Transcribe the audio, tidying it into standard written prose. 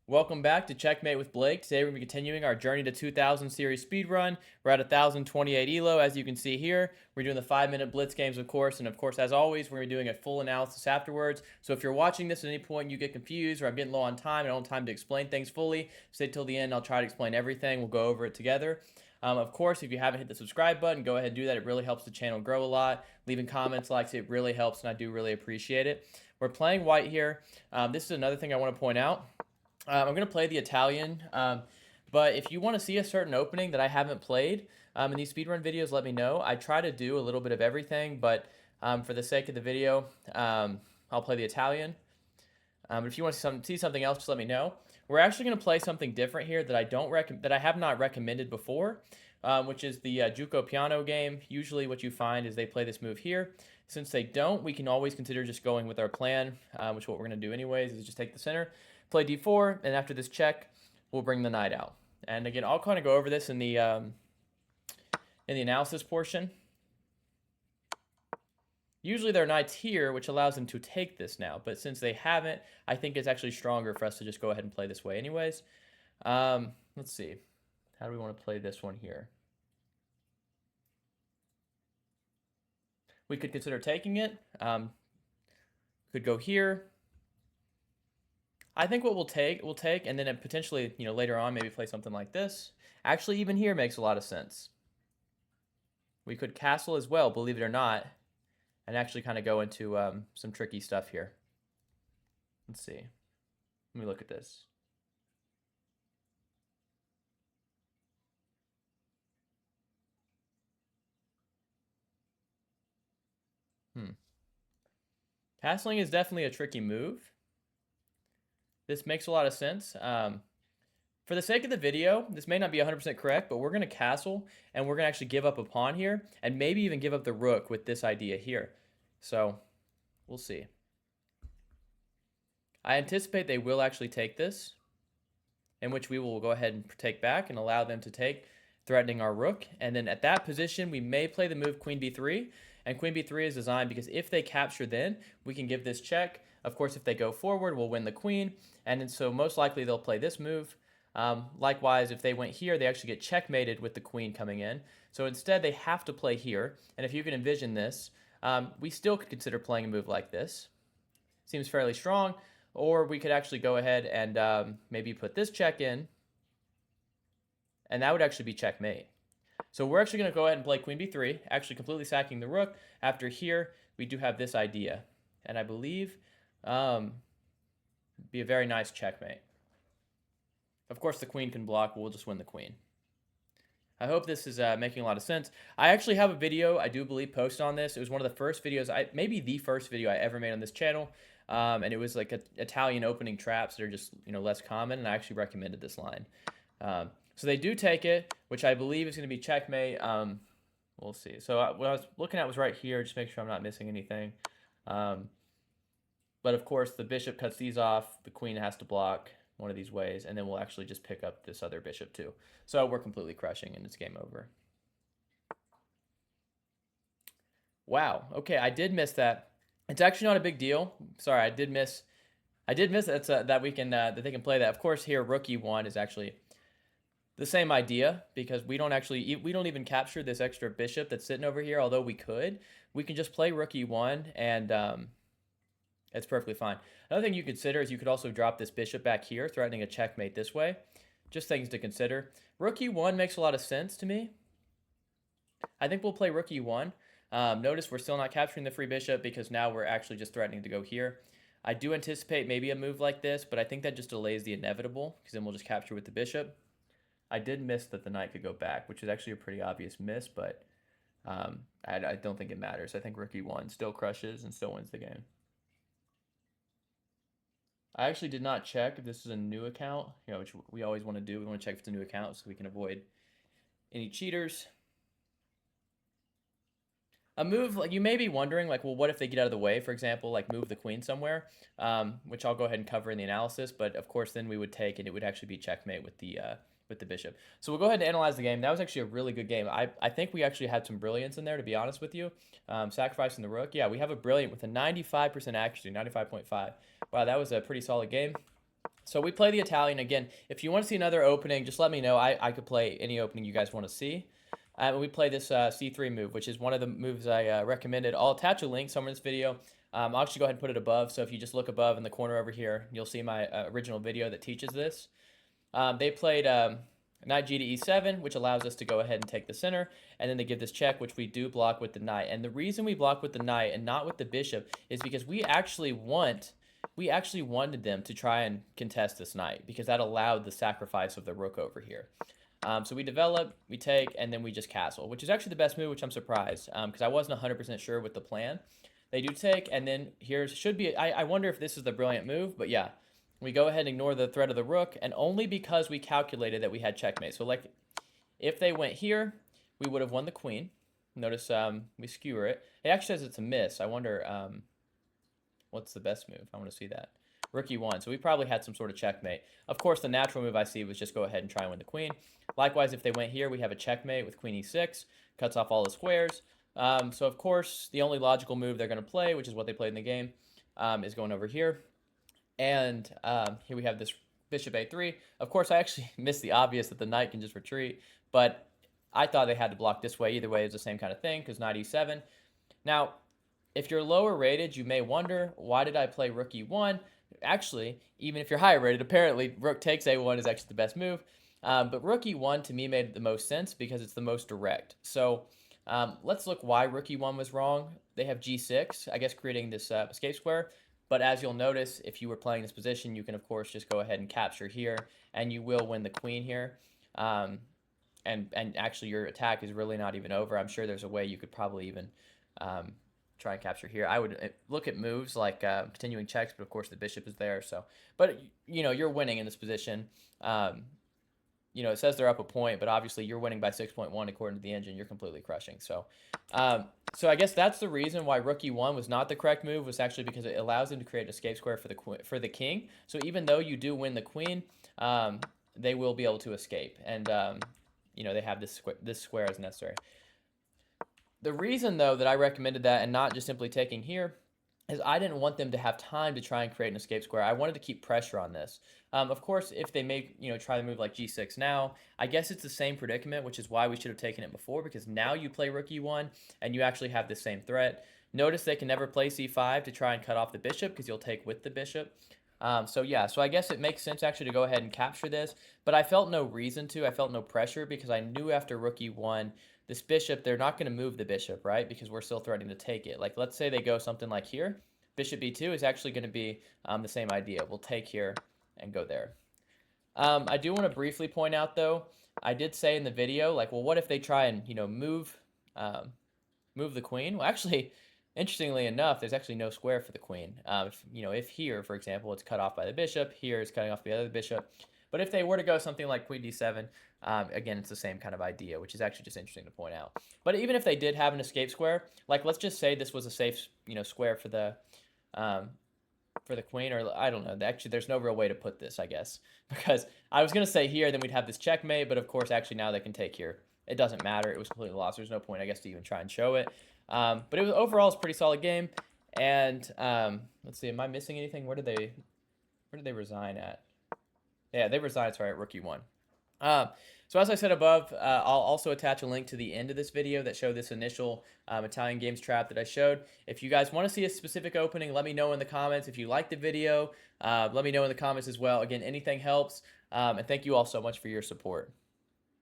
Welcome back to Checkmate with Blake. Today we're going to be continuing our Journey to 2000 series speedrun. We're at 1028 Elo, as you can see here. We're doing the 5-minute blitz games, of course, and of course, as always, we're going to be doing a full analysis afterwards. So if you're watching this at any point and you get confused or I'm getting low on time and I don't have time to explain things fully, stay till the end. I'll try to explain everything. We'll go over it together. Of course, if you haven't hit the subscribe button, go ahead and do that. It really helps the channel grow a lot. Leaving comments, likes, it really helps, and I do really appreciate it. We're playing white here. This is another thing I want to point out. I'm going to play the Italian, but if you want to see a certain opening that I haven't played in these speedrun videos, let me know. I try to do a little bit of everything, but for the sake of the video, I'll play the Italian. But if you want to see something else, just let me know. We're actually going to play something different here that I have not recommended before, which is the Giuoco Piano game. Usually what you find is they play this move here. Since they don't, we can always consider just going with our plan, which what we're going to do anyways is just take the center. Play d4, and after this check, we'll bring the knight out. And again, I'll kind of go over this in the analysis portion. Usually their knight's here, which allows them to take this now. But since they haven't, I think it's actually stronger for us to just go ahead and play this way anyways. Let's see. How do we want to play this one here? We could consider taking it. Could go here. I think what we'll take, and then potentially, later on, maybe play something like this. Actually, even here makes a lot of sense. We could castle as well, believe it or not, and actually kind of go into some tricky stuff here. Let's see. Let me look at this. Castling is definitely a tricky move. This makes a lot of sense. For the sake of the video, this may not be 100% correct, but we're going to castle, and we're going to actually give up a pawn here, and maybe even give up the rook with this idea here. So, we'll see. I anticipate they will actually take this, in which we will go ahead and take back and allow them to take, threatening our rook. And then at that position, we may play the move queen b3, and queen b3 is designed because if they capture then, we can give this check. Of course, if they go forward, we'll win the queen, and then so most likely they'll play this move. Likewise, if they went here, they actually get checkmated with the queen coming in. So instead, they have to play here. And if you can envision this, we still could consider playing a move like this. Seems fairly strong. Or we could actually go ahead and maybe put this check in. And that would actually be checkmate. So we're actually going to go ahead and play queen b3, actually completely sacking the rook. After here, we do have this idea. And I believe be a very nice checkmate. Of course, the queen can block. We'll just win the queen. I hope this is making a lot of sense. I actually have a video, I do believe, posted on this. It was one of the first videos, maybe the first video I ever made on this channel. And it was like Italian opening traps that are just less common. And I actually recommended this line. So they do take it, which I believe is going to be checkmate. We'll see. So what I was looking at was right here. Just make sure I'm not missing anything. But of course, the bishop cuts these off. The queen has to block one of these ways, and then we'll actually just pick up this other bishop too. So we're completely crushing, and it's game over. Wow. Okay, I did miss that. It's actually not a big deal. Sorry, I did miss that we can that they can play that. Of course, here rook e1 is actually the same idea because we don't even capture this extra bishop that's sitting over here. Although we can just play rook e1 and it's perfectly fine. Another thing you consider is you could also drop this bishop back here, threatening a checkmate this way. Just things to consider. Rook e1 makes a lot of sense to me. I think we'll play rook e1. Notice we're still not capturing the free bishop because now we're actually just threatening to go here. I do anticipate maybe a move like this, but I think that just delays the inevitable because then we'll just capture with the bishop. I did miss that the knight could go back, which is actually a pretty obvious miss, but I don't think it matters. I think rook e1 still crushes and still wins the game. I actually did not check if this is a new account, which we always want to do. We want to check if it's a new account so we can avoid any cheaters. A move, like you may be wondering, like, well, what if they get out of the way, for example, like move the queen somewhere, which I'll go ahead and cover in the analysis. But of course, then we would take, and it would actually be checkmate with the bishop. So we'll go ahead and analyze the game. That was actually a really good game. I think we actually had some brilliance in there, to be honest with you. Sacrificing the rook. Yeah, we have a brilliant with a 95% accuracy, 95.5. Wow, that was a pretty solid game. So we play the Italian again. If you want to see another opening, just let me know. I could play any opening you guys want to see. We play this C3 move, which is one of the moves I recommended. I'll attach a link somewhere in this video. I'll actually go ahead and put it above. So if you just look above in the corner over here, you'll see my original video that teaches this. They played knight g to e7, which allows us to go ahead and take the center. And then they give this check, which we do block with the knight. And the reason we block with the knight and not with the bishop is because we actually wanted them to try and contest this knight because that allowed the sacrifice of the rook over here. So we develop, we take, and then we just castle, which is actually the best move, which I'm surprised because I wasn't 100% sure with the plan. They do take, and then here should be, I wonder if this is the brilliant move, but yeah. We go ahead and ignore the threat of the rook, and only because we calculated that we had checkmate. So like, if they went here, we would have won the queen. Notice we skewer it. It actually says it's a miss. I wonder what's the best move. I want to see that. Rook e1. So we probably had some sort of checkmate. Of course, the natural move I see was just go ahead and try and win the queen. Likewise, if they went here, we have a checkmate with queen e6. Cuts off all the squares. So of course, the only logical move they're going to play, which is what they played in the game, is going over here. And here we have this bishop a3. Of course, I actually missed the obvious that the knight can just retreat, but I thought they had to block this way. Either way, it's the same kind of thing because knight e7. Now, if you're lower rated, you may wonder, why did I play rook e1? Actually, even if you're higher rated, apparently rook takes a1 is actually the best move. But rook e1 to me made the most sense because it's the most direct. So let's look why rook e1 was wrong. They have g6, I guess creating this escape square. But as you'll notice, if you were playing this position, you can, of course, just go ahead and capture here, and you will win the queen here. And actually, your attack is really not even over. I'm sure there's a way you could probably even try and capture here. I would look at moves like continuing checks, but of course the bishop is there. So, but, you're winning in this position. It says they're up a point, but obviously you're winning by 6.1 according to the engine. You're completely crushing. So I guess that's the reason why rook e1 was not the correct move, was actually because it allows them to create an escape square for the king. So even though you do win the queen, they will be able to escape. And, they have this square as necessary. The reason, though, that I recommended that and not just simply taking here is I didn't want them to have time to try and create an escape square. I wanted to keep pressure on this. Of course, if they make, try to move like g6 now, I guess it's the same predicament, which is why we should have taken it before, because now you play rook e1 and you actually have the same threat. Notice they can never play c5 to try and cut off the bishop because you'll take with the bishop. So I guess it makes sense actually to go ahead and capture this, but I felt no reason to. I felt no pressure because I knew after rook e1, this bishop, they're not going to move the bishop, right? Because we're still threatening to take it. Like, let's say they go something like here. Bishop b2 is actually going to be the same idea. We'll take here and go there. I do want to briefly point out, though, I did say in the video, like, well, what if they try and, move the queen? Well, actually, interestingly enough, there's actually no square for the queen. If here, for example, it's cut off by the bishop, here is cutting off the other bishop. But if they were to go something like queen d7, again, it's the same kind of idea, which is actually just interesting to point out. But even if they did have an escape square, like let's just say this was a safe, square for the queen, or I don't know. Actually, there's no real way to put this, I guess, because I was gonna say here, then we'd have this checkmate, but of course, actually now they can take here. It doesn't matter. It was completely lost. There's no point, I guess, to even try and show it. But it was overall, it's a pretty solid game. And let's see, am I missing anything? Where did they resign at? Yeah, they resigned, sorry, at rook e1. So as I said above, I'll also attach a link to the end of this video that showed this initial Italian games trap that I showed. If you guys want to see a specific opening, let me know in the comments. If you like the video, let me know in the comments as well. Again, anything helps. And thank you all so much for your support.